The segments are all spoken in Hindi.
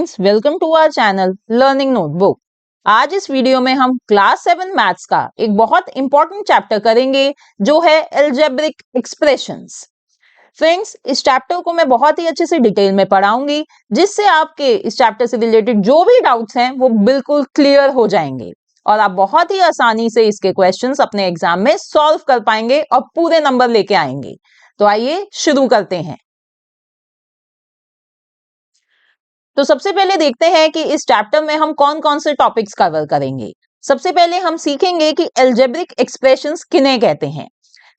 Friends, welcome to our channel learning notebook. आज इस वीडियो में हम क्लास 7 मैथ्स का एक बहुत इंपॉर्टेंट चैप्टर करेंगे जो है अलजेब्रिक एक्सप्रेशंस। फ्रेंड्स, इस चैप्टर को मैं बहुत ही अच्छे से डिटेल में पढ़ाऊंगी जिससे आपके इस चैप्टर से रिलेटेड जो भी डाउट्स हैं वो बिल्कुल क्लियर हो जाएंगे और आप बहुत ही आसानी से इसके क्वेश्चंस अपने एग्जाम में सॉल्व कर पाएंगे और पूरे नंबर लेके आएंगे। तो आइए शुरू करते हैं। तो सबसे पहले देखते हैं कि इस चैप्टर में हम कौन कौन से टॉपिक्स कवर करेंगे। सबसे पहले हम सीखेंगे कि अलजेब्रिक एक्सप्रेशंस किन्हें कहते हैं,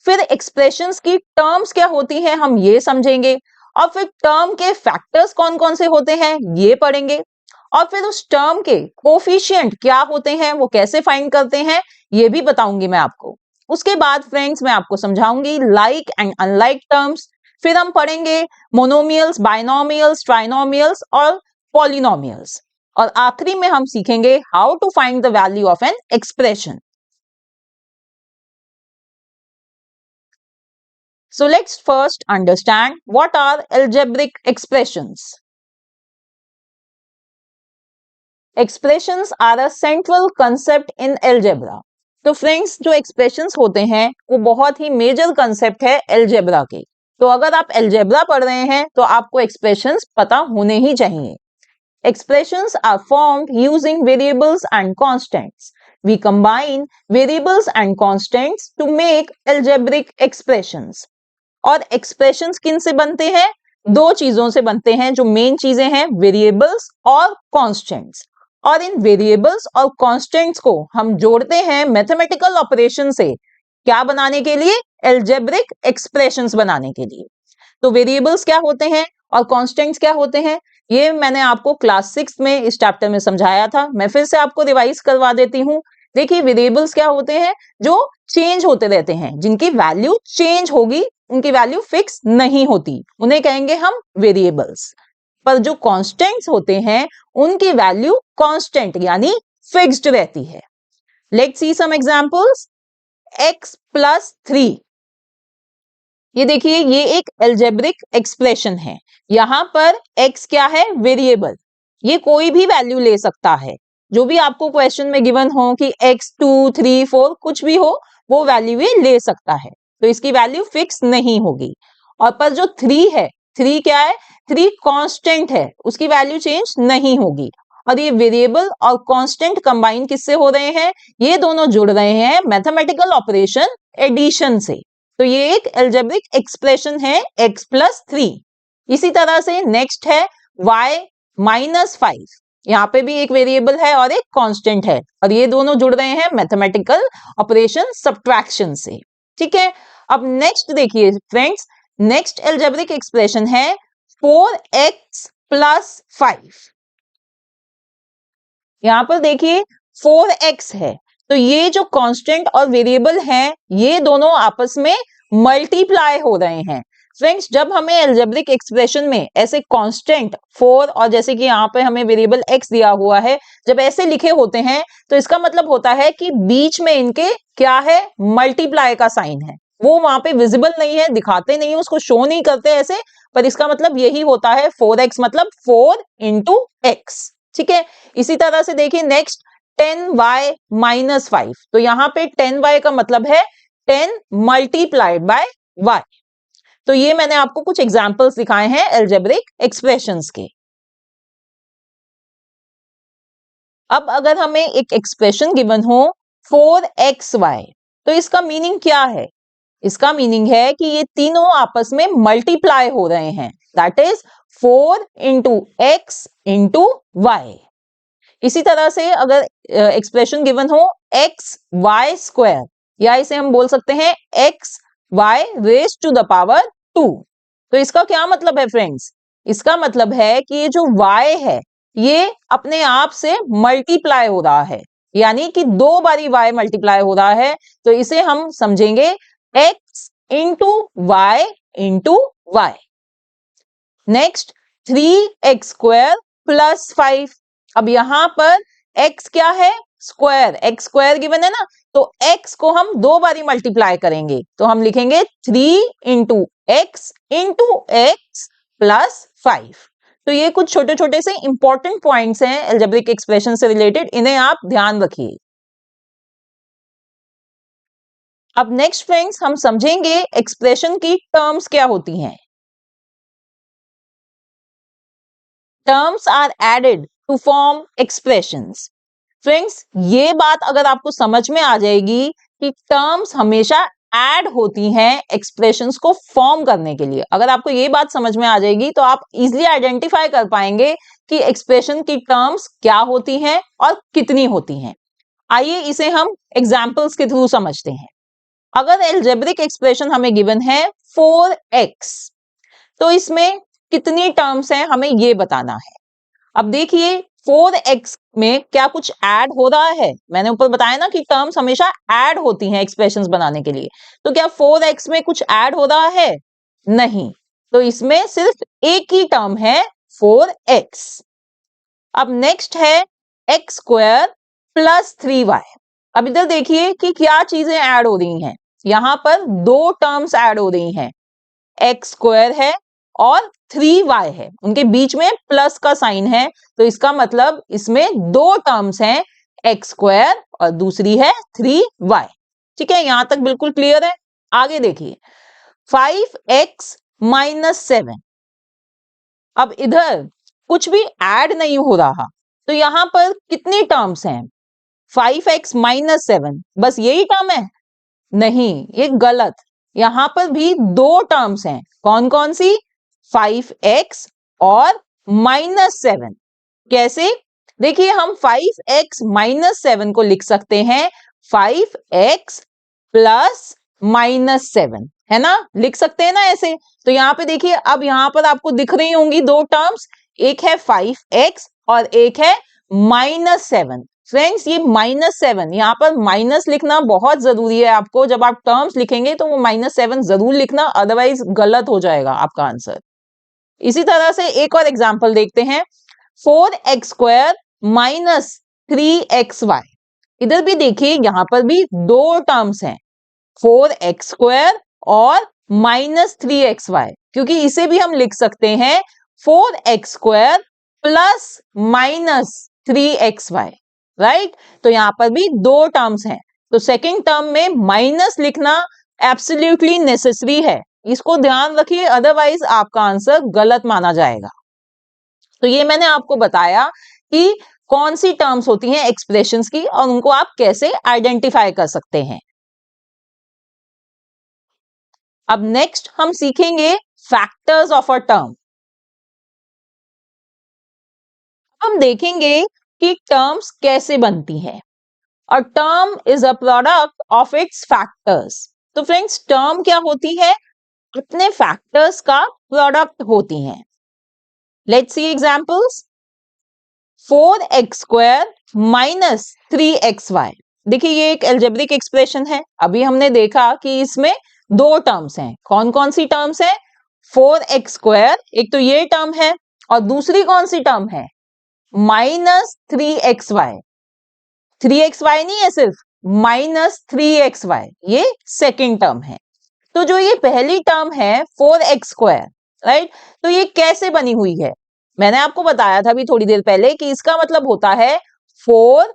फिर एक्सप्रेशंस की टर्म्स क्या होती हैं हम ये समझेंगे, और फिर टर्म के फैक्टर्स कौन कौन से होते हैं ये पढ़ेंगे, और फिर उस टर्म के कोफिशिएंट क्या होते हैं वो कैसे फाइंड करते हैं ये भी बताऊंगी मैं आपको। उसके बाद फ्रेंड्स मैं आपको समझाऊंगी लाइक एंड अनलाइक टर्म्स, फिर हम पढ़ेंगे मोनोमियल्स, बाइनोमियल्स, ट्राइनोमियल्स और पॉलिनोमियल्स, और आखिरी में हम सीखेंगे how to find the value of an expression. So let's first understand what are algebraic expressions. Expressions are a central concept in algebra. तो फ्रेंड्स जो एक्सप्रेशंस होते हैं वो बहुत ही मेजर कंसेप्ट है अलजेब्रा के। तो अगर आप अलजेब्रा पढ़ रहे हैं तो आपको एक्सप्रेशंस पता होने ही चाहिए। Expressions are formed using variables and constants. We combine variables and constants to make algebraic expressions. और expressions किन से बनते हैं? दो चीजों से बनते हैं जो मेन चीजें हैं, variables और constants। और इन variables और constants को हम जोड़ते हैं मैथमेटिकल ऑपरेशन से, क्या बनाने के लिए? algebraic expressions बनाने के लिए। तो वेरिएबल्स क्या होते हैं और कॉन्स्टेंट्स क्या होते हैं ये मैंने आपको क्लास 6 में इस चैप्टर में समझाया था। मैं फिर से आपको रिवाइज करवा देती हूँ। देखिए, वेरिएबल्स क्या होते हैं? जो चेंज होते रहते हैं, जिनकी वैल्यू चेंज होगी, उनकी वैल्यू फिक्स नहीं होती, उन्हें कहेंगे हम वेरिएबल्स। पर जो कॉन्स्टेंट्स होते हैं उनकी वैल्यू कांस्टेंट यानी फिक्स्ड रहती है। Let's see some examples. x + 3, ये देखिए ये एक अलजेब्रिक एक्सप्रेशन है। यहां पर x क्या है? वेरिएबल। ये कोई भी वैल्यू ले सकता है, जो भी आपको क्वेश्चन में गिवन हो कि x 2 3 4 कुछ भी हो वो वैल्यू ये ले सकता है, तो इसकी वैल्यू फिक्स नहीं होगी। और पर जो 3 है, 3 क्या है? 3 कांस्टेंट है, उसकी वैल्यू चेंज नहीं होगी। और ये वेरिएबल और कांस्टेंट कंबाइन किससे हो रहे हैं? ये दोनों जुड़ रहे हैं मैथमेटिकल ऑपरेशन एडिशन से। तो ये एक अलजेब्रिक एक्सप्रेशन है x + 3। इसी तरह से नेक्स्ट है y - 5। यहाँ पे भी एक वेरिएबल है और एक कांस्टेंट है, और ये दोनों जुड़ रहे हैं मैथमेटिकल ऑपरेशन सब्ट्रैक्शन से। ठीक है, अब नेक्स्ट देखिए फ्रेंड्स, नेक्स्ट अलजेब्रिक एक्सप्रेशन है 4x + 5। यहाँ पर देखिए 4x है, तो ये जो कांस्टेंट और वेरिएबल हैं ये दोनों आपस में मल्टीप्लाई हो रहे हैं। फ्रेंड्स, जब हमें अलजेब्रिक एक्सप्रेशन में ऐसे कांस्टेंट 4 और जैसे कि यहाँ पे हमें वेरिएबल x दिया हुआ है, जब ऐसे लिखे होते हैं तो इसका मतलब होता है कि बीच में इनके क्या है? मल्टीप्लाई का साइन है। वो वहां पे विजिबल नहीं है, दिखाते नहीं है, उसको शो नहीं करते ऐसे, पर इसका मतलब यही होता है 4x मतलब 4 × x। ठीक है, इसी तरह से देखिए नेक्स्ट 10y - 5। तो यहाँ पे 10y का मतलब है 10 × y। तो ये मैंने आपको कुछ एग्जांपल्स दिखाए हैं अलजेब्रिक एक्सप्रेशंस के। अब अगर हमें एक एक्सप्रेशन गिवन हो 4xy, तो इसका मीनिंग क्या है? इसका मीनिंग है कि ये तीनों आपस में मल्टीप्लाई हो रहे हैं, दैट इज 4 × x × y। इसी तरह से अगर एक्सप्रेशन गिवन हो xy², या इसे हम बोल सकते हैं xy⁻², तो इसका क्या मतलब है फ्रेंड्स? इसका मतलब है कि ये जो y है ये अपने आप से मल्टीप्लाई हो रहा है, यानी कि 2 बारी y मल्टीप्लाई हो रहा है, तो इसे हम समझेंगे x × y × y। Next 3x² + 5। अब यहां पर x क्या है? स्क्वायर, x² गिवन है ना, तो x को हम 2 बारी मल्टीप्लाई करेंगे, तो हम लिखेंगे 3 × x + 5। तो ये कुछ छोटे छोटे से इंपॉर्टेंट पॉइंट्स हैं अलजेब्रिक एक्सप्रेशन से रिलेटेड, इन्हें आप ध्यान रखिए। अब नेक्स्ट फ्रेंड्स हम समझेंगे एक्सप्रेशन की टर्म्स क्या होती हैं। Terms are added to form expressions. Friends ये बात अगर आपको समझ में आ जाएगी कि टर्म्स हमेशा ऐड होती हैं एक्सप्रेशंस को फॉर्म करने के लिए, अगर आपको ये बात समझ में आ जाएगी तो आप इजीली आइडेंटिफाई कर पाएंगे कि एक्सप्रेशन की टर्म्स क्या होती हैं और कितनी होती हैं। आइए इसे हम एग्जांपल्स के थ्रू समझते हैं। अगर एल्जेब्रिक एक्सप्रेशन हमें गिवन है 4x, तो इसमें कितनी टर्म्स हैं हमें ये बताना है। अब देखिए 4x में क्या कुछ ऐड हो रहा है, मैंने ऊपर बताया ना कि टर्म्स हमेशा ऐड होती हैं एक्सप्रेशंस बनाने के लिए, तो क्या 4x में कुछ ऐड हो रहा है? नहीं, तो इसमें सिर्फ एक ही टर्म है 4x। अब नेक्स्ट है x स्क्वायर प्लस 3y। अब इधर देखिए कि क्या चीजें ऐड हो रही हैं, यहां पर दो टर्म्स ऐड हो रही हैं, x स्क्वायर है और 3y है, उनके बीच में प्लस का साइन है, तो इसका मतलब इसमें दो टर्म्स हैं, x स्क्वायर और दूसरी है 3y। ठीक है, यहां तक बिल्कुल क्लियर है। आगे देखिए 5x माइनस 7। अब इधर कुछ भी ऐड नहीं हो रहा, तो यहां पर कितनी टर्म्स हैं? 5x माइनस 7, बस यही टर्म है? नहीं, ये गलत, यहां पर भी दो टर्म्स हैं। कौन कौन सी? 5x और माइनस 7। कैसे? देखिए हम 5x माइनस 7 को लिख सकते हैं 5x प्लस माइनस 7, है ना, लिख सकते हैं ना ऐसे। तो यहां पे देखिए, अब यहां पर आपको दिख रही होंगी दो टर्म्स, एक है 5x और एक है माइनस 7। फ्रेंड्स ये -7, यहाँ पर माइनस लिखना बहुत जरूरी है आपको, जब आप टर्म्स लिखेंगे तो वो -7 जरूर लिखना, अदरवाइज गलत हो जाएगा आपका आंसर। इसी तरह से एक और एग्जांपल देखते हैं, 4x स्क्वायर माइनस 3xy। इधर भी देखिए यहां पर भी दो टर्म्स हैं, 4x स्क्वायर और माइनस 3xy, क्योंकि इसे भी हम लिख सकते हैं 4x square plus minus 3xy, right. तो यहां पर भी दो टर्म्स हैं, तो सेकंड टर्म में माइनस लिखना एब्सोल्युटली नेसेसरी है, इसको ध्यान रखिए, अदरवाइज आपका आंसर गलत माना जाएगा। तो ये मैंने आपको बताया कि कौन सी टर्म्स होती हैं एक्सप्रेशंस की और उनको आप कैसे आइडेंटिफाई कर सकते हैं। अब नेक्स्ट हम सीखेंगे फैक्टर्स ऑफ अ टर्म। हम देखेंगे कि टर्म्स कैसे बनती हैं। A term is a product of its factors. तो फ्रेंड्स टर्म क्या होती है? अपने फैक्टर्स का प्रोडक्ट होती हैं। Let's see examples. 4x square minus 3xy। देखिए ये एक अलजेब्रिक एक्सप्रेशन है, अभी हमने देखा कि इसमें दो टर्म्स हैं। कौन कौन सी टर्म्स है? 4x स्क्वायर, एक तो ये टर्म है, और दूसरी कौन सी टर्म है? -3xy। 3xy नहीं है, सिर्फ -3xy, ये सेकेंड टर्म है। तो जो ये पहली टर्म है 4x स्क्वायर, राइट, तो ये कैसे बनी हुई है? मैंने आपको बताया था अभी थोड़ी देर पहले कि इसका मतलब होता है 4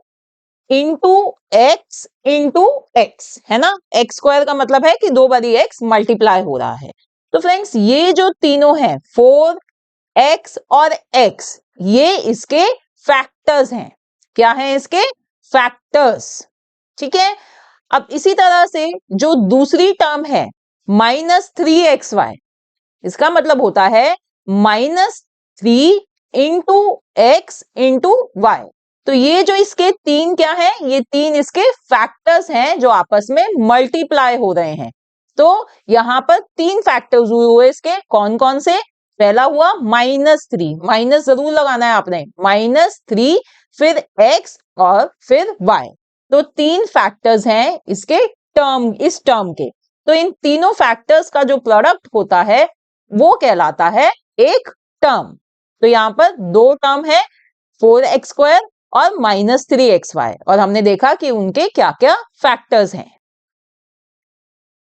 इंटू एक्स, है ना। एक्स स्क्वायर का मतलब है कि दो बारी एक्स मल्टीप्लाई हो रहा है। तो फ्रेंड्स ये जो तीनों हैं 4x और x, ये इसके फैक्टर्स हैं। क्या है इसके? फैक्टर्स। ठीक है। अब इसी तरह से जो दूसरी टर्म है -3xy, इसका मतलब होता है -3 इंटू एक्स इंटू वाई। तो ये जो इसके तीन क्या है? ये तीन इसके फैक्टर्स हैं जो आपस में मल्टीप्लाई हो रहे हैं। तो यहां पर तीन फैक्टर्स हुए इसके, कौन कौन से? पहला हुआ -3, माइनस जरूर लगाना है आपने, -3, फिर x और फिर y। तो तीन फैक्टर्स हैं इसके टर्म, इस टर्म के। तो इन तीनों फैक्टर्स का जो प्रोडक्ट होता है वो कहलाता है एक टर्म। तो यहां पर दो टर्म है, 4x स्क्वायर और -3xy, और हमने देखा कि उनके क्या क्या फैक्टर्स हैं।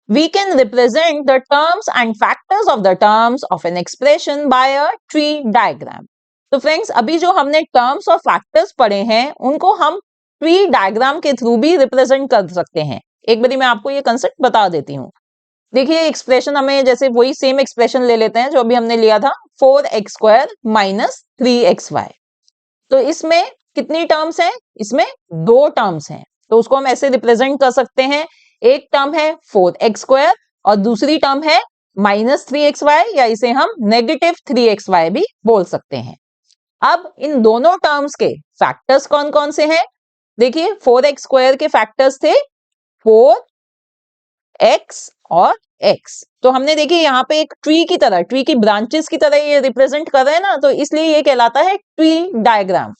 We can represent the terms and factors of the terms of an expression by a tree diagram. तो फ्रेंड्स अभी जो हमने टर्म्स और फैक्टर्स पढ़े हैं उनको हम ट्री डायग्राम के थ्रू भी रिप्रेजेंट कर सकते हैं। एक बारी मैं आपको ये कंसेप्ट बता देती हूँ। देखिए एक्सप्रेशन हमें जैसे वही सेम एक्सप्रेशन ले लेते हैं जो अभी हमने लिया था 4x² माइनस 3xy। तो इसमें कितनी टर्म्स हैं? इसमें 2 टर्म्स हैं, तो उसको हम ऐसे रिप्रेजेंट कर सकते हैं। एक टर्म है 4x² और दूसरी टर्म है -3xy, या इसे हम -3xy भी बोल सकते हैं। अब इन दोनों टर्म्स के फैक्टर्स कौन कौन से हैं? देखिए 4x² के फैक्टर्स थे 4x और x। तो हमने देखिए यहाँ पे एक ट्री की तरह, ट्री की ब्रांचेस की तरह ये रिप्रेजेंट कर रहे हैं ना, तो इसलिए ये कहलाता है ट्री डायग्राम।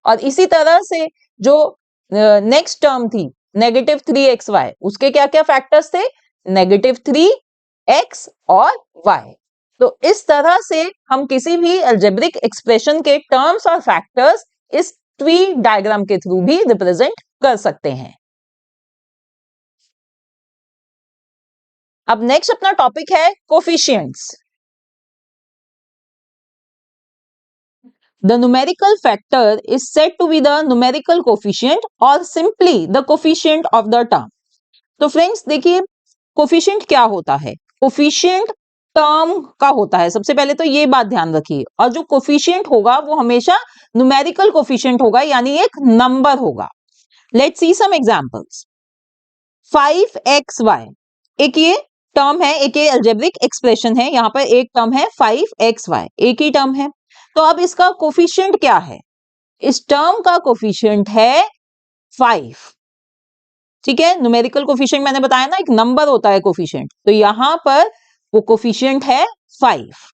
और इसी तरह से जो नेक्स्ट टर्म थी -3xy, उसके क्या क्या फैक्टर्स थे? -3x और y। तो इस तरह से हम किसी भी अलजेब्रिक एक्सप्रेशन के टर्म्स और फैक्टर्स इस ट्री डायग्राम के थ्रू भी रिप्रेजेंट कर सकते हैं। अब नेक्स्ट अपना टॉपिक है coefficients. The numerical factor is said to be the numerical coefficient or simply the coefficient of the term. तो फ्रेंड्स देखिए कोफिशिएंट क्या होता है? कोफिशिएंट टर्म का होता है, सबसे पहले तो ये बात ध्यान रखिए। और जो कोफिशिएंट होगा वो हमेशा न्यूमेरिकल कोफिशिएंट होगा, यानी एक नंबर होगा। Let's see some examples. 5xy एक ये टर्म है, एक ये अलजेब्रिक एक्सप्रेशन है। यहाँ पर एक टर्म है 5xy, एक ही टर्म है। तो अब इसका कोफिशिएंट क्या है? इस टर्म का कोफिशिएंट है 5। ठीक है, न्यूमेरिकल कोफिशिएंट मैंने बताया ना, एक नंबर होता है कोफिशिएंट, तो यहां पर वो कोफिशिएंट है 5।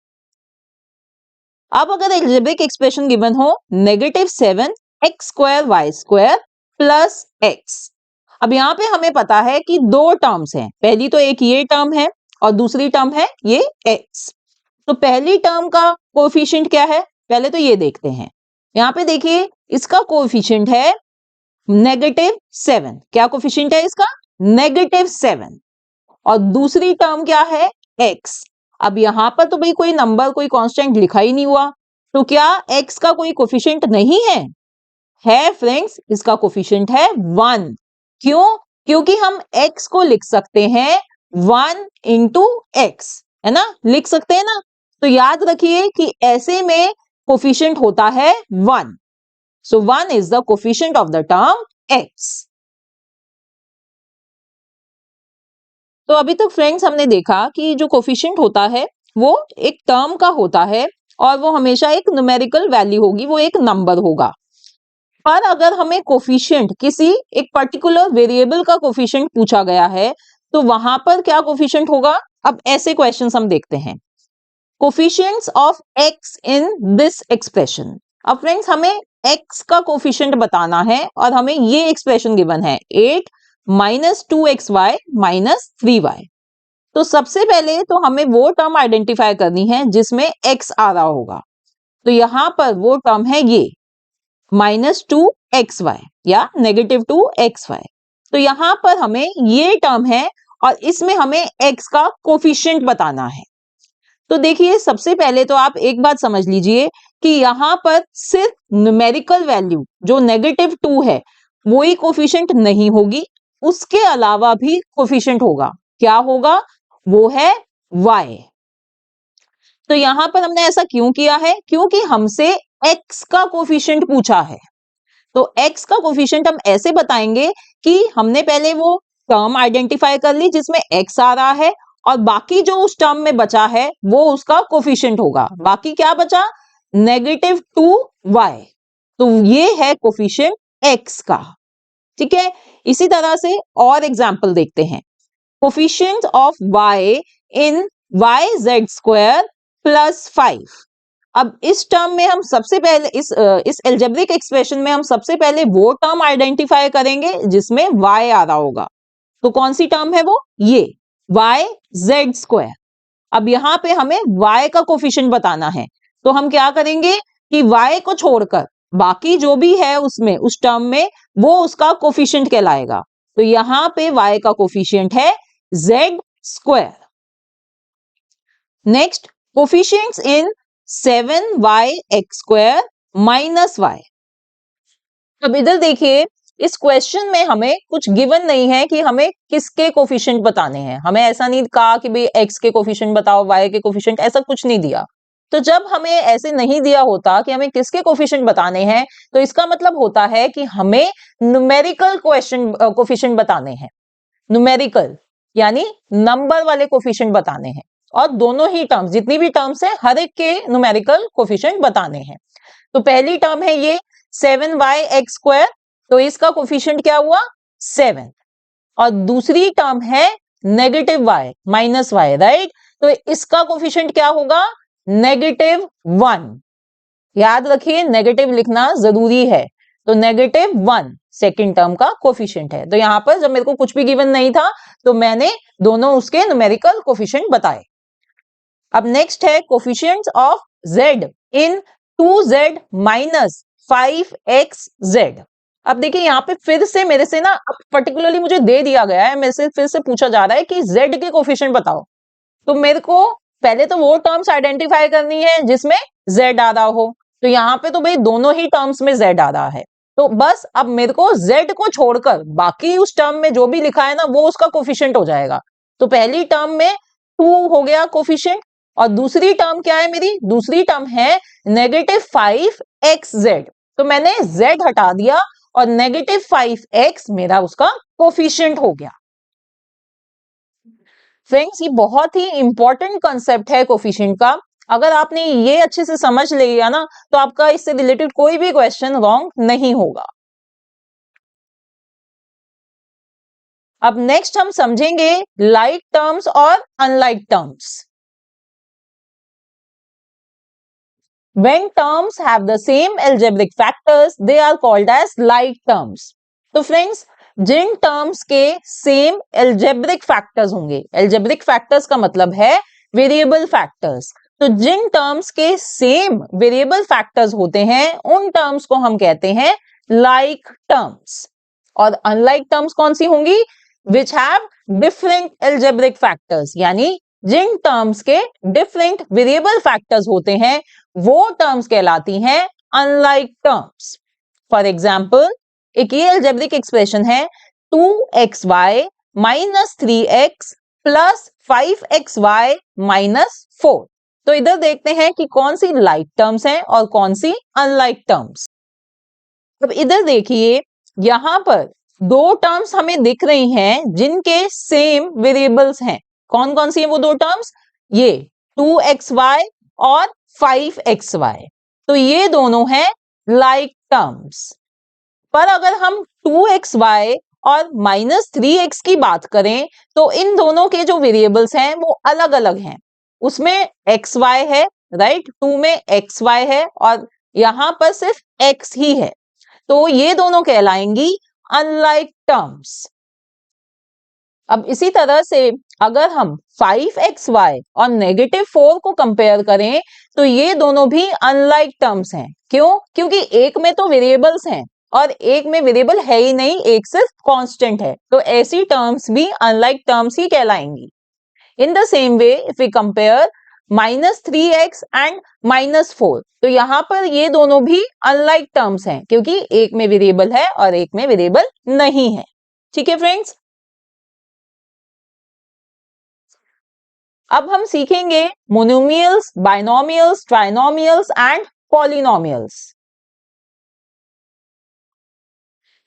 अब अगर अलजेब्रिक एक्सप्रेशन गिवन हो -7x² y² प्लस x। अब यहाँ पे हमें पता है कि 2 टर्म्स हैं, पहली तो एक ये टर्म है और दूसरी टर्म है ये x। तो पहली टर्म का कोएफिशिएंट क्या है? पहले तो ये देखते हैं। यहाँ पे देखिए इसका कोएफिशिएंट है -7। क्या कोएफिशिएंट है इसका? -7। और दूसरी टर्म क्या है? x। अब यहाँ पर तो भाई कोई नंबर, कोई कांस्टेंट लिखा ही नहीं हुआ, तो क्या x का कोई कोएफिशिएंट नहीं है? है फ्रेंड्स, इसका कोएफिशिएंट है 1। क्यों? क्योंकि हम x को लिख सकते हैं 1 इंटू x, है ना, लिख सकते हैं ना। तो याद रखिए कि ऐसे में कोफिशिएंट होता है 1। सो 1 is the coefficient of the term x। तो अभी तक फ्रेंड्स हमने देखा कि जो कोफिशिएंट होता है वो एक टर्म का होता है और वो हमेशा एक न्यूमेरिकल वैल्यू होगी, वो एक नंबर होगा। पर अगर हमें कोफिशिएंट किसी एक पर्टिकुलर वेरिएबल का कोफिशिएंट पूछा गया है तो वहां पर क्या कोफिशिएंट होगा? अब ऐसे क्वेश्चंस हम देखते हैं। Coefficients of x in this expression. अब फ्रेंड्स हमें x का कोफिशिएंट बताना है और हमें ये एक्सप्रेशन गिवन है 8 - 2xy - 3y। तो सबसे पहले तो हमें वो टर्म आइडेंटिफाई करनी है जिसमें x आ रहा होगा। तो यहां पर वो टर्म है ये -2xy या -2xy। तो यहां पर हमें ये टर्म है और इसमें हमें x का कोफिशिएंट बताना है। तो देखिए सबसे पहले तो आप एक बात समझ लीजिए कि यहां पर सिर्फ न्यूमेरिकल वैल्यू जो -2 है वो ही कोफिशिएंट नहीं होगी, उसके अलावा भी कोफिशिएंट होगा। क्या होगा? वो है y। तो यहां पर हमने ऐसा क्यों किया है? क्योंकि हमसे x का कोफिशिएंट पूछा है। तो x का कोफिशिएंट हम ऐसे बताएंगे कि हमने पहले वो टर्म आइडेंटिफाई कर ली जिसमें x आ रहा है और बाकी जो उस टर्म में बचा है वो उसका कोफिशिएंट होगा। बाकी क्या बचा? -2y। तो ये है कोफिशिएंट x का। ठीक है, इसी तरह से और एग्जांपल देखते हैं। Coefficient of y in yz² plus 5। अब इस टर्म में हम सबसे पहले इस अलजेब्रिक एक्सप्रेशन में हम सबसे पहले वो टर्म आइडेंटिफाई करेंगे जिसमें y आ रहा होगा। तो कौन सी टर्म है वो? ये yz²। अब यहां पे हमें y का कोफिशिएंट बताना है, तो हम क्या करेंगे कि y को छोड़कर बाकी जो भी है उसमें उस टर्म में वो उसका कोफिशिएंट कहलाएगा। तो यहां पे y का कोफिशिएंट है z²। नेक्स्ट, कोफिशिएंट्स इन 7y(x² - y। अब इधर देखिए, इस क्वेश्चन में हमें कुछ गिवन नहीं है कि हमें किसके कोफिशिएंट बताने हैं। हमें ऐसा नहीं कहा कि भाई x के कोफिशिएंट बताओ, y के कोफिशिएंट, ऐसा कुछ नहीं दिया। तो जब हमें ऐसे नहीं दिया होता कि हमें किसके कोफिशिएंट बताने हैं, तो इसका मतलब होता है कि हमें न्यूमेरिकल क्वेश्चन कोफिशिएंट बताने हैं। न्यूमेरिकल यानी नंबर वाले कोफिशिएंट बताने हैं, और दोनों ही टर्म्स, जितनी भी टर्म्स है, हर एक के न्यूमेरिकल कोफिशिएंट बताने हैं। तो पहली टर्म है ये 7y(x²), तो इसका कोफिशिएंट क्या हुआ 7। और दूसरी टर्म है -y, राइट, तो इसका कोफिशिएंट क्या होगा -1। याद रखिए नेगेटिव लिखना जरूरी है। तो -1 सेकेंड टर्म का कोफिशिएंट है। तो यहां पर जब मेरे को कुछ भी गिवन नहीं था, तो मैंने दोनों उसके न्यूमेरिकल कोफिशिएंट बताए। अब नेक्स्ट है coefficients of z in 2z - 5xz। अब देखिए यहाँ पे फिर से मेरे से ना, पर्टिकुलरली मुझे दे दिया गया है, मेरे से फिर से पूछा जा रहा है कि z के कोफिशिएंट बताओ। तो मेरे को पहले तो वो टर्म्स आइडेंटिफाई करनी है जिसमें z आ रहा हो। तो यहाँ पे तो भाई दोनों ही टर्म्स में z आ रहा है। तो बस अब मेरे को z को छोड़कर बाकी उस टर्म में जो भी लिखा है ना, वो उसका कोफिशिएंट हो जाएगा। तो पहली टर्म में 2 हो गया कोफिशिएंट, और दूसरी टर्म क्या है मेरी, दूसरी टर्म है -5xz। तो मैंने z हटा दिया और -5x मेरा उसका कोफिशिएंट हो गया। फ्रेंड्स, ये बहुत ही इंपॉर्टेंट कॉन्सेप्ट है कोफिशिएंट का। अगर आपने ये अच्छे से समझ लिया ना, तो आपका इससे रिलेटेड कोई भी क्वेश्चन रॉन्ग नहीं होगा। अब नेक्स्ट हम समझेंगे लाइक टर्म्स और unlike terms. When terms have the same algebraic factors, they are called as like terms. तो फ्रेंड्स, जिन टर्म्स के सेम एल्जेब्रिक फैक्टर्स होंगे, एल्जेब्रिक फैक्टर्स का मतलब है वेरिएबल फैक्टर्स, तो जिन टर्म्स के सेम वेरिएबल फैक्टर्स होते हैं, उन टर्म्स को हम कहते हैं लाइक टर्म्स। और अनलाइक टर्म्स कौन सी होंगी, which have different algebraic factors, यानी जिन टर्म्स के डिफरेंट वेरिएबल फैक्टर्स होते हैं, वो टर्म्स कहलाती हैं अनलाइक टर्म्स। फॉर एग्जाम्पल, एक ये अलजेब्रिक एक्सप्रेशन है 2xy - 3x + 5xy - 4। तो इधर देखते हैं कि कौन सी लाइक टर्म्स हैं और कौन सी अनलाइक टर्म्स। अब इधर देखिए, यहां पर दो टर्म्स हमें दिख रही हैं जिनके सेम वेरिएबल्स हैं। कौन कौन सी हैं वो दो टर्म्स, ये 2xy और 5xy। तो ये दोनों हैं लाइक टर्म्स। पर अगर हम 2xy और -3x की बात करें, तो इन दोनों के जो वेरिएबल्स हैं वो अलग अलग हैं। उसमें xy है, राइट, 2 में xy है और यहां पर सिर्फ x ही है। तो ये दोनों कहलाएंगी अनलाइक टर्म्स। अब इसी तरह से अगर हम 5xy और -4 को कंपेयर करें, तो ये दोनों भी अनलाइक टर्म्स हैं। क्यों? क्योंकि एक में तो वेरिएबल्स हैं और एक में वेरिएबल है ही नहीं, एक सिर्फ कांस्टेंट है। तो ऐसी टर्म्स भी अनलाइक टर्म्स ही कहलाएंगी। In the same way, if we compare -3x and -4, तो यहां पर ये दोनों भी अनलाइक टर्म्स हैं, क्योंकि एक में वेरिएबल है और एक में वेरिएबल नहीं है। ठीक है फ्रेंड्स, अब हम सीखेंगे monomials, binomials, trinomials and polynomials.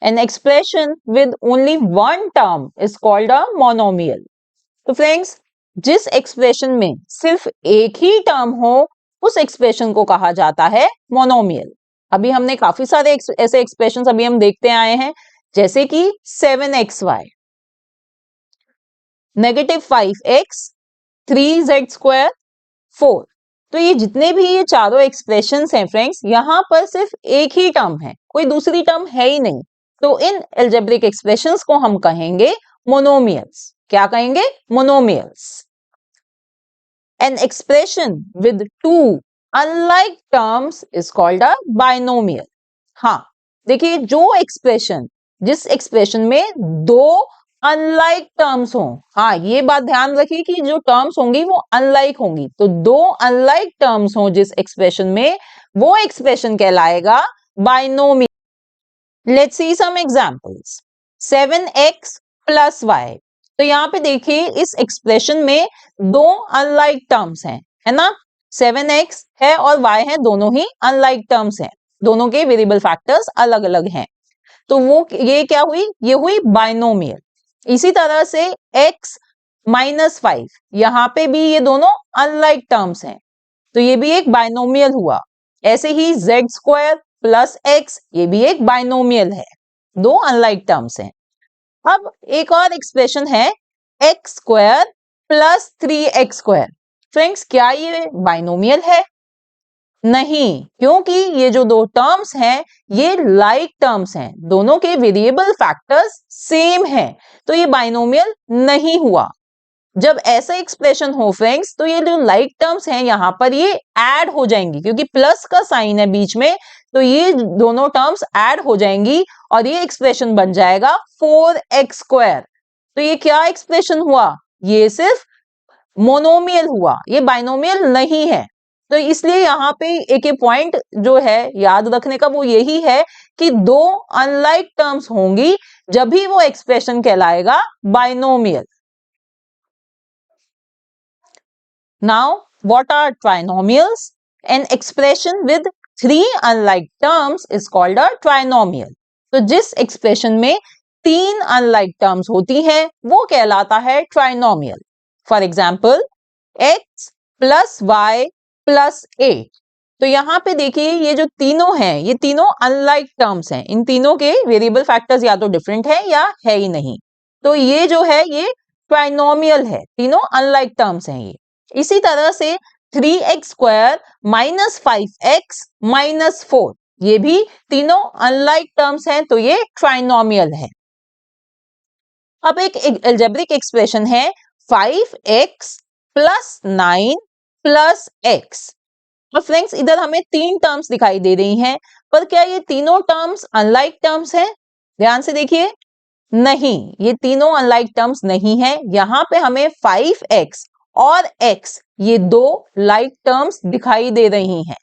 An expression with only one term is called a monomial. तो फ्रेंड्स, जिस एक्सप्रेशन में सिर्फ एक ही टर्म हो, उस एक्सप्रेशन को कहा जाता है मोनोमियल। अभी हमने काफी सारे ऐसे एक्सप्रेशंस अभी हम देखते आए हैं, जैसे कि 7xy, -5x, 3z², 4। तो ये जितने भी ये चारों एक्सप्रेशंस हैं फ्रेंड्स, यहां पर सिर्फ एक ही टर्म है, कोई दूसरी टर्म है ही नहीं। तो इन एल्जेब्रिक एक्सप्रेशंस को हम कहेंगे मोनोमियल्स। क्या कहेंगे? Monomials. An expression with 2 unlike terms is called a binomial. हाँ, देखिए, जो एक्सप्रेशन, जिस एक्सप्रेशन में दो अनलाइक टर्म्स हो। हाँ, ये बात ध्यान रखिए कि जो टर्म्स होंगी वो अनलाइक होंगी। तो दो अनलाइक टर्म्स हो जिस एक्सप्रेशन में, वो एक्सप्रेशन कहलाएगा binomial. Let's see some examples. 7x plus y। तो यहाँ पे देखिए इस एक्सप्रेशन में दो अनलाइक टर्म्स हैं, है ना। 7x है और y है, दोनों ही अनलाइक टर्म्स हैं, दोनों के वेरिएबल फैक्टर्स अलग अलग हैं। तो वो ये क्या हुई, ये हुई बाइनोमियल। इसी तरह से x माइनस 5, यहां पे भी ये दोनों अनलाइक टर्म्स हैं, तो ये भी एक बाइनोमियल हुआ। ऐसे ही z स्क्वायर प्लस x, ये भी एक बाइनोमियल है, दो अनलाइक टर्म्स हैं। अब एक और एक्सप्रेशन है x square plus 3x square. Friends, क्या ये बाइनोमियल है? नहीं, क्योंकि ये जो दो टर्म्स हैं ये लाइक टर्म्स हैं, दोनों के वेरिएबल फैक्टर्स सेम हैं, तो ये बाइनोमियल नहीं हुआ। जब ऐसा एक्सप्रेशन हो फ्रेंड्स, तो ये जो लाइक टर्म्स हैं यहाँ पर ये ऐड हो जाएंगी, क्योंकि प्लस का साइन है बीच में, तो ये दोनों टर्म्स ऐड हो जाएंगी और ये एक्सप्रेशन बन जाएगा 4x स्क्वायर। तो ये क्या एक्सप्रेशन हुआ? ये सिर्फ मोनोमियल हुआ, ये बाइनोमियल नहीं है। तो इसलिए यहाँ पे एक पॉइंट जो है याद रखने का वो यही है कि दो अनलाइक टर्म्स होंगी जब भी वो एक्सप्रेशन कहलाएगा binomial. Now, what are trinomials? An expression with three unlike terms is called a trinomial. तो जिस एक्सप्रेशन में तीन अनलाइक टर्म्स होती हैं वो कहलाता है trinomial. For example, x plus y plus 8। तो यहाँ पे देखिए ये जो तीनों हैं ये तीनों अनलाइक टर्म्स हैं, इन तीनों के वेरिएबल फैक्टर्स या तो डिफरेंट है या है ही नहीं, तो ये जो है ये ट्राइनोमियल है, तीनों अनलाइक टर्म्स हैं ये। इसी तरह से 3x square minus 5x minus 4, ये भी तीनों अनलाइक टर्म्स हैं, तो ये ट्राइनोमियल है। अब एक अलजेब्रिक एक्सप्रेशन है 5x प्लस 9 प्लस x। और फ्रेंड्स इधर हमें तीन टर्म्स दिखाई दे रही हैं, पर क्या ये तीनों टर्म्स अनलाइक टर्म्स हैं? ध्यान से देखिए, नहीं, ये तीनों अनलाइक टर्म्स नहीं है। यहाँ पे हमें 5x और x ये दो लाइक टर्म्स दिखाई दे रही हैं,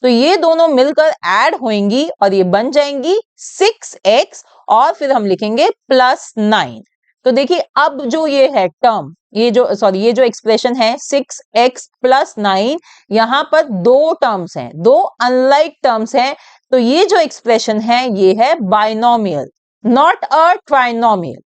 तो ये दोनों मिलकर ऐड होंगी और ये बन जाएंगी 6x और फिर हम लिखेंगे प्लस 9। तो देखिए अब जो ये है टर्म, ये जो एक्सप्रेशन है 6x प्लस 9, यहाँ पर दो टर्म्स हैं, दो अनलाइक टर्म्स हैं, तो ये जो एक्सप्रेशन है ये है बाइनोमियल, नॉट अ ट्राइनोमियल।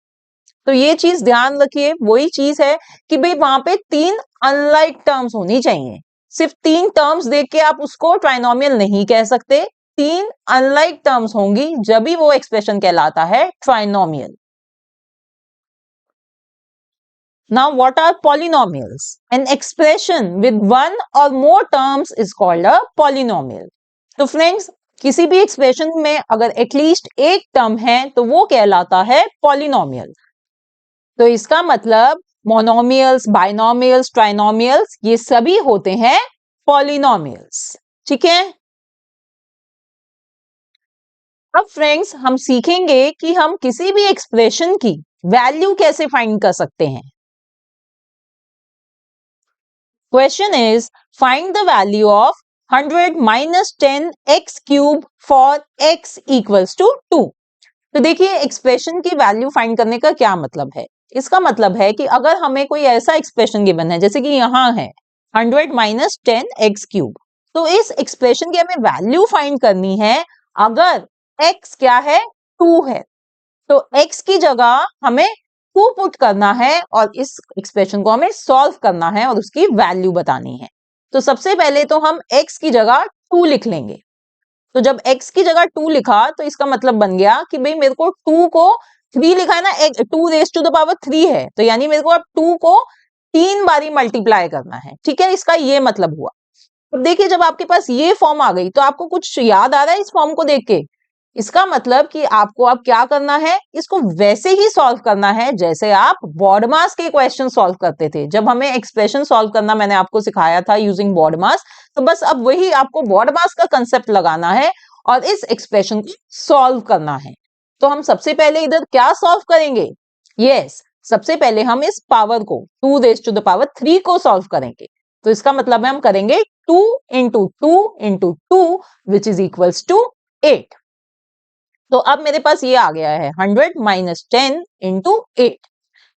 तो ये चीज ध्यान रखिए, वही चीज है कि भाई वहां पे तीन अनलाइक टर्म्स होनी चाहिए। सिर्फ तीन टर्म्स देख के आप उसको ट्राइनोमियल नहीं कह सकते, तीन अनलाइक टर्म्स होंगी जब भी वो एक्सप्रेशन कहलाता है trinomial. Now, what are polynomials? An expression with one or more terms is called a polynomial. तो फ्रेंड्स, किसी भी एक्सप्रेशन में अगर एटलीस्ट एक टर्म है तो वो कहलाता है पॉलिनोमियल। तो इसका मतलब मोनोमियल्स, बाइनोमियल्स, ट्राइनोमियल्स ये सभी होते हैं पॉलिनोमियल्स। ठीक है। अब फ्रेंड्स हम सीखेंगे कि हम किसी भी एक्सप्रेशन की वैल्यू कैसे फाइंड कर सकते हैं। Question is, find the value of 100 minus 10 x cube for x equals to 2. तो देखिए एक्सप्रेशन की वैल्यू फाइंड करने का क्या मतलब है। इसका मतलब है कि अगर हमें कोई ऐसा एक्सप्रेशन गिवन है, जैसे कि यहाँ है 100 माइनस 10 एक्स क्यूब, तो इस एक्सप्रेशन की हमें वैल्यू फाइंड करनी है। अगर x क्या है, 2 है, तो x की जगह हमें 2 पुट करना है और इस एक्सप्रेशन को हमें सॉल्व करना है और उसकी वैल्यू बतानी है। तो सबसे पहले तो हम x की जगह 2 लिख लेंगे। तो जब x की जगह 2 लिखा तो इसका मतलब बन गया कि भाई मेरे को 2 को 3 लिखा है ना, 2 रेज़ टू द पावर 3 है, तो यानी मेरे को अब 2 को 3 बारी मल्टीप्लाई करना है। ठीक है, इसका ये मतलब हुआ। अब देखिए जब आपके पास ये फॉर्म आ गई तो आपको कुछ याद आ रहा है इस फॉर्म को देख के? इसका मतलब कि आपको अब क्या करना है, इसको वैसे ही सॉल्व करना है जैसे आप बॉडमास के क्वेश्चन सॉल्व करते थे। जब हमें एक्सप्रेशन सॉल्व करना मैंने आपको सिखाया था यूजिंग बॉडमास, तो बस अब वही आपको बॉडमास का कंसेप्ट लगाना है और इस एक्सप्रेशन को सॉल्व करना है। तो हम सबसे पहले इधर क्या सॉल्व करेंगे, यस, सबसे पहले हम इस पावर को 2 रेज़ टू द पावर 3 को सॉल्व करेंगे। तो इसका मतलब है हम करेंगे 2 into 2 into 2 which is equals to 8। तो अब मेरे पास ये आ गया है 100 माइनस 10 इंटू 8।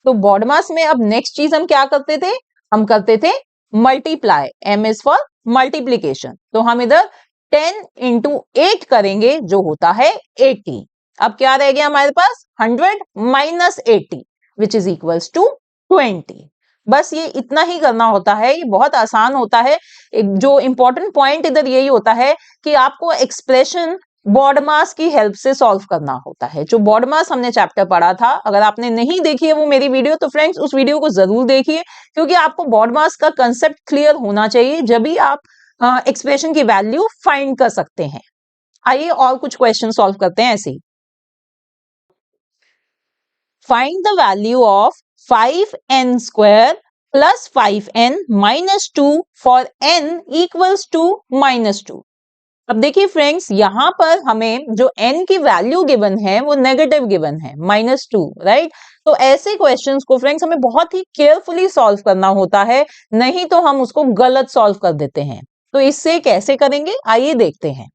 तो बॉड मास में अब नेक्स्ट चीज हम क्या करते थे, हम करते थे multiply, M is for multiplication. तो हम इधर 10 इंटू 8 करेंगे जो होता है 80। अब क्या रह गया हमारे पास 100 minus 80 which is equals to 20। बस ये इतना ही करना होता है, ये बहुत आसान होता है। एक जो इंपॉर्टेंट पॉइंट इधर यही होता है कि आपको एक्सप्रेशन बॉड मास की हेल्प से सॉल्व करना होता है। जो बॉड मास हमने चैप्टर पढ़ा था, अगर आपने नहीं देखी है वो मेरी वीडियो, तो फ्रेंड्स उस वीडियो को जरूर देखिए, क्योंकि आपको बॉड मास का कंसेप्ट क्लियर होना चाहिए, जब भी आप एक्सप्रेशन की वैल्यू फाइंड कर सकते हैं। आइए और कुछ क्वेश्चन सॉल्व करते हैं ऐसे ही। Find the value of 5n square plus 5n minus 2 for n equals to -2। अब देखिए फ्रेंड्स, यहां पर हमें जो n की वैल्यू गिवन है वो नेगेटिव गिवन है -2, राइट। तो ऐसे क्वेश्चंस को फ्रेंड्स हमें बहुत ही केयरफुली सॉल्व करना होता है, नहीं तो हम उसको गलत सॉल्व कर देते हैं। तो इससे कैसे करेंगे आइए देखते हैं।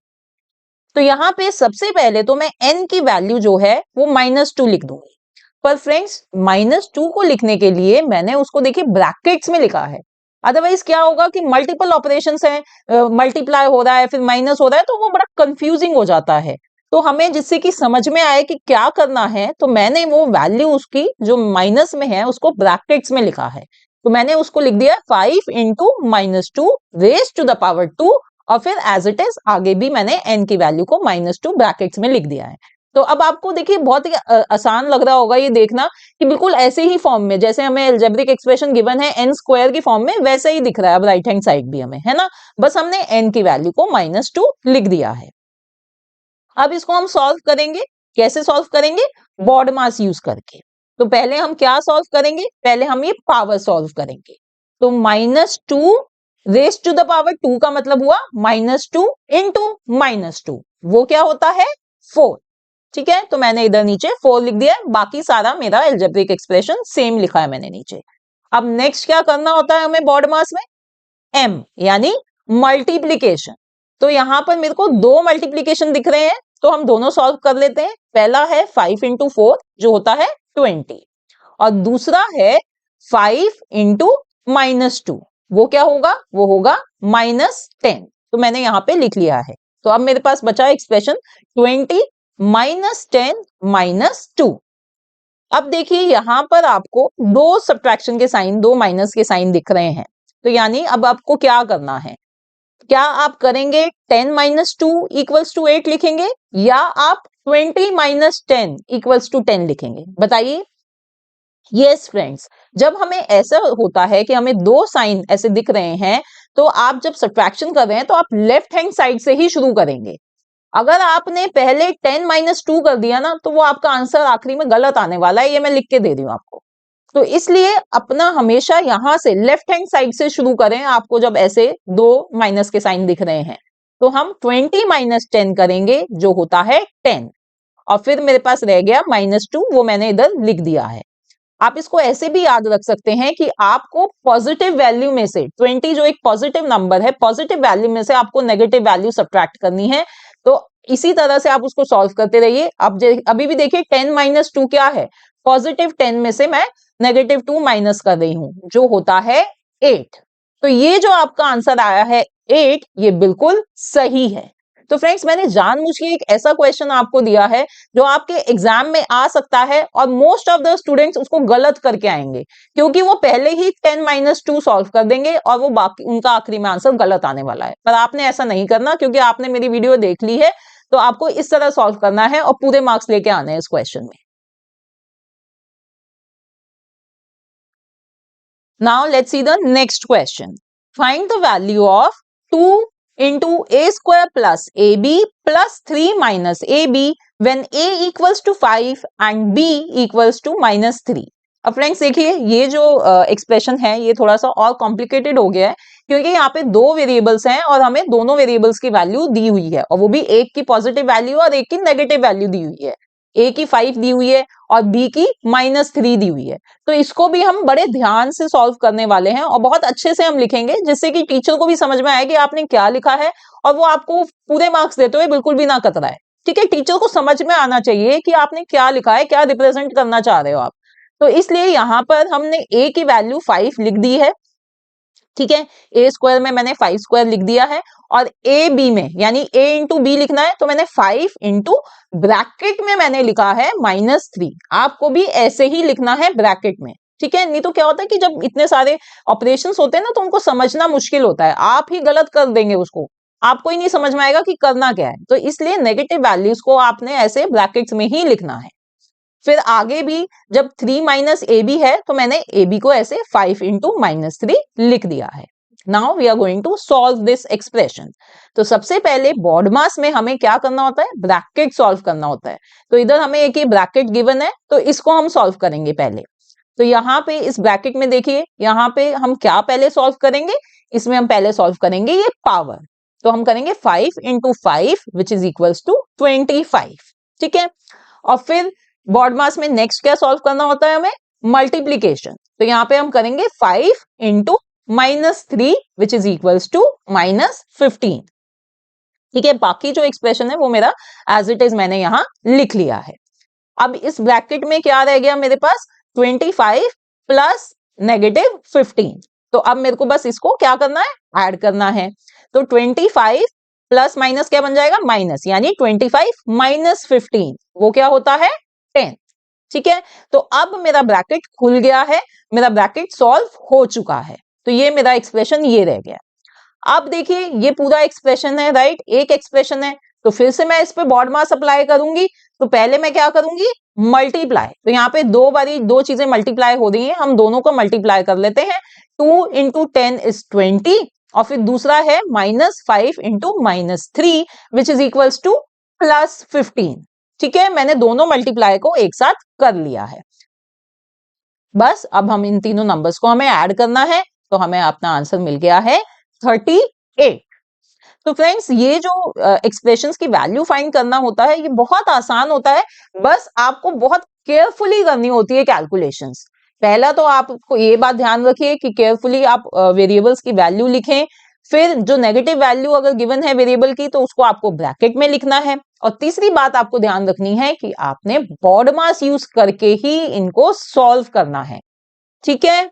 तो यहाँ पे सबसे पहले तो मैं n की वैल्यू जो है वो -2 लिख दूंगी। पर फ्रेंड्स -2 को लिखने के लिए मैंने उसको देखिए ब्रैकेट्स में लिखा है। अदरवाइज क्या होगा कि मल्टीपल ऑपरेशंस हैं, मल्टीप्लाई हो रहा है फिर माइनस हो रहा है, तो वो बड़ा कंफ्यूजिंग हो जाता है। तो हमें जिससे कि समझ में आए कि क्या करना है, तो मैंने वो वैल्यू उसकी जो माइनस में है उसको ब्रैकेट्स में लिखा है। तो मैंने उसको लिख दिया 5 into -2 raise to the power 2, और फिर एज इट इज आगे भी मैंने n की वैल्यू को -2 ब्रैकेट्स में लिख दिया है। तो अब आपको देखिए बहुत ही आसान लग रहा होगा ये देखना कि बिल्कुल ऐसे ही फॉर्म में जैसे हमें अलजेब्रिक एक्सप्रेशन गिवन है n स्क्वायर की फॉर्म में, वैसे ही दिख रहा है अब राइट हैंड साइड भी हमें, है ना। बस हमने n की वैल्यू को -2 लिख दिया है। अब इसको हम सॉल्व करेंगे। कैसे सॉल्व करेंगे? बॉड मास यूज करके। तो पहले हम क्या सॉल्व करेंगे? पहले हम ये पावर सॉल्व करेंगे। तो -2 रेज टू द पावर 2 का मतलब हुआ -2 इंटू -2, वो क्या होता है 4। ठीक है, तो मैंने इधर नीचे 4 लिख दिया है, बाकी सारा मेरा अलजेब्रिक एक्सप्रेशन सेम लिखा है मैंने नीचे। अब नेक्स्ट क्या करना होता है हमें बॉड मास में? m यानी मल्टीप्लीकेशन। तो यहां पर मेरे को दो मल्टीप्लीकेशन दिख रहे हैं, तो हम दोनों सॉल्व कर लेते हैं। पहला है 5 इंटू 4 जो होता है 20, और दूसरा है 5 इंटू -2, वो क्या होगा? वो होगा -10। तो मैंने यहां पे लिख लिया है। तो अब मेरे पास बचा एक्सप्रेशन 20 -10 -2। अब देखिए यहां पर आपको दो सब्ट्रैक्शन के साइन, दो माइनस के साइन दिख रहे हैं। तो यानी अब आपको क्या करना है? क्या आप करेंगे 10 -2 इक्वल्स टू 8 लिखेंगे, या आप 20 -10 इक्वल्स टू 10 लिखेंगे? बताइए। यस फ्रेंड्स, जब हमें ऐसा होता है कि हमें दो साइन ऐसे दिख रहे हैं, तो आप जब सब्ट्रैक्शन कर रहे हैं तो आप लेफ्ट हैंड साइड से ही शुरू करेंगे। अगर आपने पहले 10 -2 कर दिया ना, तो वो आपका आंसर आखिरी में गलत आने वाला है, ये मैं लिख के दे रही हूं आपको। तो इसलिए अपना हमेशा यहां से लेफ्ट हैंड साइड से शुरू करें। आपको जब ऐसे दो माइनस के साइन दिख रहे हैं, तो हम 20 -10 करेंगे जो होता है 10, और फिर मेरे पास रह गया -2, वो मैंने इधर लिख दिया है। आप इसको ऐसे भी याद रख सकते हैं कि आपको पॉजिटिव वैल्यू में से 20 जो एक पॉजिटिव नंबर है, पॉजिटिव वैल्यू में से आपको नेगेटिव वैल्यू सब्ट्रैक्ट करनी है। तो इसी तरह से आप उसको सॉल्व करते रहिए। अब अभी भी देखिए 10 -2 क्या है? पॉजिटिव 10 में से मैं -2 माइनस कर रही हूं जो होता है 8। तो ये जो आपका आंसर आया है 8, ये बिल्कुल सही है। तो फ्रेंड्स मैंने जानबूझ के एक ऐसा क्वेश्चन आपको दिया है जो आपके एग्जाम में आ सकता है, और मोस्ट ऑफ द स्टूडेंट्स उसको गलत करके आएंगे, क्योंकि वो पहले ही 10 -2 सॉल्व कर देंगे और वो बाकी उनका आखिरी में आंसर गलत आने वाला है। पर आपने ऐसा नहीं करना, क्योंकि आपने मेरी वीडियो देख ली है, तो आपको इस तरह सॉल्व करना है और पूरे मार्क्स लेके आने हैं इस क्वेश्चन में। Now let's see the next question. Find the value of 2 into a square plus ab plus 3 minus ab when a equals to 5 and b equals to -3. अब फ्रेंड्स देखिए ये जो एक्सप्रेशन है ये थोड़ा सा और कॉम्प्लिकेटेड हो गया है, क्योंकि यहाँ पे दो वेरिएबल्स हैं और हमें दोनों वेरिएबल्स की वैल्यू दी हुई है, और वो भी एक की पॉजिटिव वैल्यू और एक की नेगेटिव वैल्यू दी हुई है। A की 5 दी हुई है और B की -3 दी हुई है, तो इसको भी हम बड़े ध्यान से सॉल्व करने वाले हैं और बहुत अच्छे से हम लिखेंगे, जिससे कि टीचर को भी समझ में आए कि आपने क्या लिखा है और वो आपको पूरे मार्क्स देते हुए बिल्कुल भी ना कतराए। ठीक है, टीचर को समझ में आना चाहिए कि आपने क्या लिखा है, क्या रिप्रेजेंट करना चाह रहे हो आप। तो इसलिए यहाँ पर हमने A की वैल्यू 5 लिख दी है। ठीक है, ए स्क्वायर में मैंने 5 स्क्वायर लिख दिया है और ए बी में यानी a इंटू बी लिखना है, तो मैंने 5 इंटू ब्रैकेट में मैंने लिखा है -3। आपको भी ऐसे ही लिखना है ब्रैकेट में। ठीक है, नहीं तो क्या होता है कि जब इतने सारे ऑपरेशंस होते हैं ना, तो उनको समझना मुश्किल होता है, आप ही गलत कर देंगे उसको, आपको ही नहीं समझ में आएगा कि करना क्या है। तो इसलिए नेगेटिव वैल्यूज को आपने ऐसे ब्रैकेट्स में ही लिखना है। फिर आगे भी जब 3 माइनस ए बी है, तो मैंने ए बी को ऐसे 5 इंटू -3 लिख दिया है। Now we are going to solve this expression. तो सबसे पहले बॉड मास में हमें क्या करना होता है, ब्रैकेट सॉल्व करना होता है। तो इधर हमें एक ही ब्रैकेट गिवन है, तो इसको हम सॉल्व करेंगे पहले। तो यहाँ पे इस ब्रैकेट में देखिए, यहाँ पे हम क्या पहले सॉल्व करेंगे, इसमें हम पहले सॉल्व करेंगे ये पावर। तो हम करेंगे 5 into 5 which is equals to 25। ठीक है, और फिर बॉड मास में नेक्स्ट क्या सॉल्व करना होता है हमें, मल्टीप्लीकेशन। तो यहाँ पे हम करेंगे 5 into -3 which is equals to -15। ठीक है, बाकी जो एक्सप्रेशन है वो मेरा एज इट इज मैंने यहाँ लिख लिया है। अब इस ब्रैकेट में क्या रह गया मेरे पास, 25 प्लस -15। तो अब मेरे को बस इसको क्या करना है, ऐड करना है। तो 25 प्लस माइनस क्या बन जाएगा, माइनस, यानी 25 माइनस 15 वो क्या होता है, 10। ठीक है, तो अब मेरा ब्रैकेट खुल गया है, मेरा ब्रैकेट सॉल्व हो चुका है। तो ये मेरा एक्सप्रेशन ये रह गया। अब देखिए ये पूरा एक्सप्रेशन है, राइट, एक एक्सप्रेशन है। तो फिर से मैं इस पे बॉड मास अप्लाई करूंगी। तो पहले मैं क्या करूंगी, मल्टीप्लाई। तो यहाँ पे दो बारी दो चीजें मल्टीप्लाई हो रही हैं, हम दोनों को मल्टीप्लाई कर लेते हैं। 2 इंटू 10 इज 20 और फिर दूसरा है -5 into -3 which is equals to +15। ठीक है, मैंने दोनों मल्टीप्लाई को एक साथ कर लिया है। बस अब हम इन तीनों नंबर्स को हमें ऐड करना है, तो हमें अपना आंसर मिल गया है 38। तो फ्रेंड्स, ये जो एक्सप्रेशंस की वैल्यू फाइंड करना होता है, ये बहुत आसान होता है। बस आपको बहुत केयरफुली करनी होती है कैलकुलेशंस। पहला तो आपको ये बात ध्यान रखिए कि केयरफुली आप वेरिएबल्स की वैल्यू लिखें। फिर जो नेगेटिव वैल्यू अगर गिवन है वेरिएबल की, तो उसको आपको ब्रैकेट में लिखना है। और तीसरी बात आपको ध्यान रखनी है कि आपने बॉड मास यूज करके ही इनको सॉल्व करना है। ठीक है।